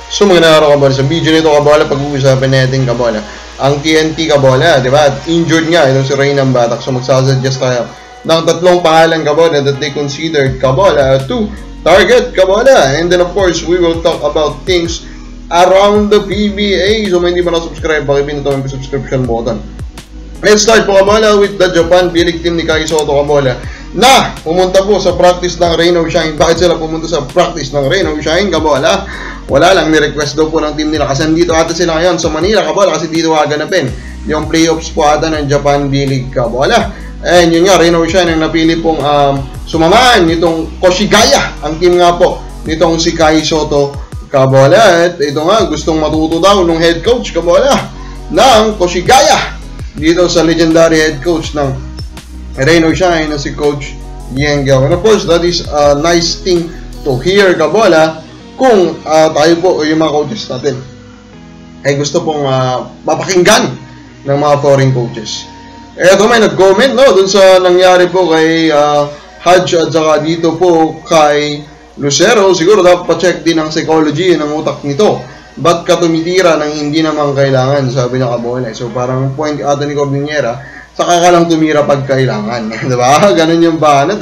So magandang araw kabola. Sa video nito kabola, pag-uusapan natin kabola ang TNT kabola, di ba? Injured nga itong si Reynan Batak. So magsasuggest tayo ng tatlong pangalan kabola that they considered kabola to target kabola. And then of course, we will talk about things around the PBA. So kung hindi pa na-subscribe, pakipindot ang subscription button. Let's start po kabola with the Japan B-League team ni Kai Sotto kabola na pumunta po sa practice ng Rain or Shine. Bakit sila pumunta sa practice ng Rain or Shine kabola? Wala lang, ni-request daw po ng team nila kasi nandito ata sila ngayon sa Manila kabola kasi dito gaganapin yung playoffs po ata ng Japan B-League kabola. And yun nga, Rain or Shine ang napili pong sumamaan nitong Koshigaya, ang team nga po nitong si Kai Sotto kabola. At ito nga, gustong matuto daw ng head coach kabola ng Koshigaya dito sa legendary head coach ng Rain or Shine na si Coach Yang Gao. And of course, that is a nice thing to hear kabola kung tayo po o yung mga coaches natin ay gusto pong mapakinggan ng mga foreign coaches. Eto may nag-comment no dun sa nangyari po kay Hajj at saka dito po kay Lucero. Siguro dapat pa-check din ang psychology ng utak nito. Ba't ka tumitira nang hindi naman kailangan, sabi niya kabola. So parang point ata ni Cordillera, saka ka lang tumira pag kailangan. Diba? Ganun yung banat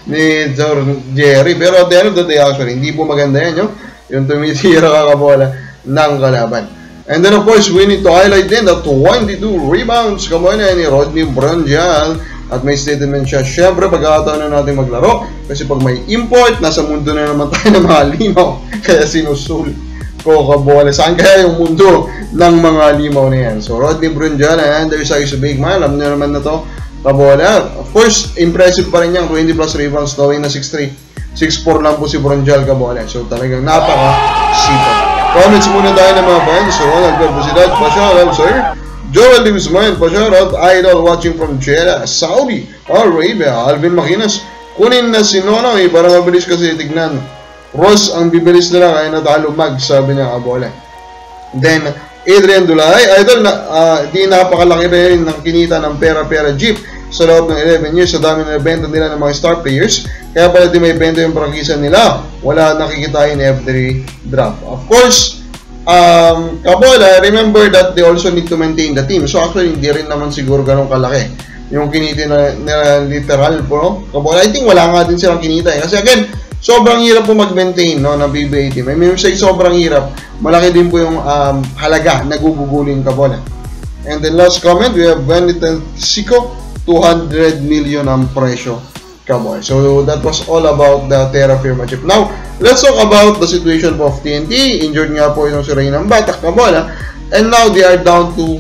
ni Sir Jerry. Pero at the end of the day, actually, hindi po maganda yan yung tumitira ka kabola ng kalaban. And then of course, we need to highlight din that 22 rebounds kabola ni Rodney Branjal. At may statement siya, syempre pagkakataon na natin maglaro kasi pag may import, nasa mundo na naman tayo ng mga limaw. Kaya sinusul ko kabola. Saan kaya yung mundo ng mga limaw na yan? So Rodney Branjal, and there's a big man. Alam niyo naman na to kabola. Of course, impressive pa rin yan. 20 plus rebounds, knowing na 6'3". 6'4 lang po si Branjal kabola. So talagang napaka-sipag. Comments muna tayo ng mga fans. So Ronald Garbusidad, pa-shoutout sir. Joel Divisman, pa-shoutout. Idol watching from Jeddah, Saudi Arabia. Alvin Makinas, kunin na si Nonoy para mabilis kasi tignan. Ross ang bibilis nila kaya natalo mag, sabi niya kabola. Then Adrian Dulay, idol na di napakalaki rin ng kinita ng pera-pera jeep sa loob ng 11 years. Sa dami na benta nila ng mga star players, kaya pala di may benta yung prangkisa nila. Wala nakikitain every draft. Of course, kabola, remember that they also need to maintain the team. So actually, hindi rin naman siguro ganun kalaki yung kinita na literal po. Kabola, I think wala nga din silang kinita kasi again, sobrang hirap po mag-maintain na PBA team. I mean, say sobrang hirap. Malaki din po yung halaga na gugugulin kabola. And then last comment, we have Benito Sico, 200 million ang presyo kabola. So that was all about the Terra Firma chip. Now, let's talk about the situation of TNT. Injured nga po itong si Reynan Batak kabola. And now they are down to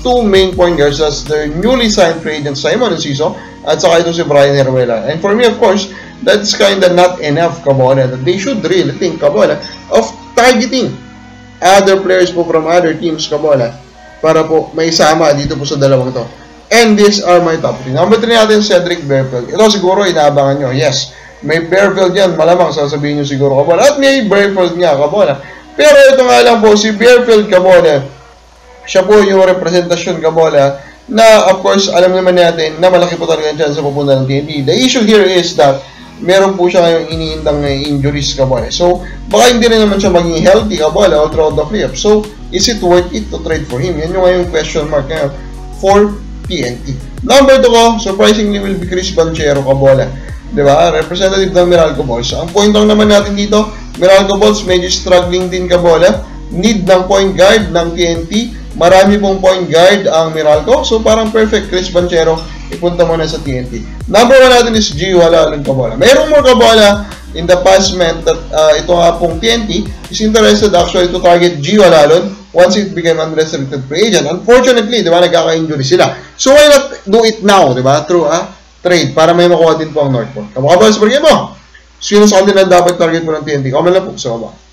two main point guards. That's their newly signed free agent Simon Enciso at saka itong si Brian Heruela. And for me, of course, that's kinda not enough kabola. They should really think kabola of targeting other players po from other teams kabola para po may sama dito po sa dalawang to. And these are my top 3. Number 3 natin, Cedric Berfield. Ito siguro inaabangan nyo. Yes, may Berfield yan. Malamang sasabihin nyo siguro kabola. At may Berfield nga kabola. Pero ito nga lang po, si Berfield kabola, siya po yung representasyon kabola na of course alam naman natin na malaki po talaga dyan sa pupunta ng TNT. The issue here is that meron po siya ngayong iniindang injuries kabola. So, baka hindi rin naman siya maging healthy kabola all throughout the playoffs. So, is it worth it to trade for him? Yan yung ngayong question mark ngayon for TNT. Number 2 ko, surprisingly will be Chris Banchero kabola. Diba? Representative ng Meralco Balls. Ang point lang naman natin dito, Meralco Balls medyo struggling din kabola. Need ng point guard ng TNT. Marami pong point guard ang Meralco. So, parang perfect Chris Banchero. Ipunta mo na sa TNT. Number 1 natin is Gio Alalon kabola. Mayroong more kabola in the past meant that ito nga pong TNT is interested actually to target Gio Alalon once it became unrestricted free agent. Unfortunately, di ba, nagkaka-injury sila. So, why not do it now, di ba? Through a trade para may makuha din po ang Northport. Kabola, sabihin mo, sino sa kanila dapat target po ng TNT? Comment lang po sa baba.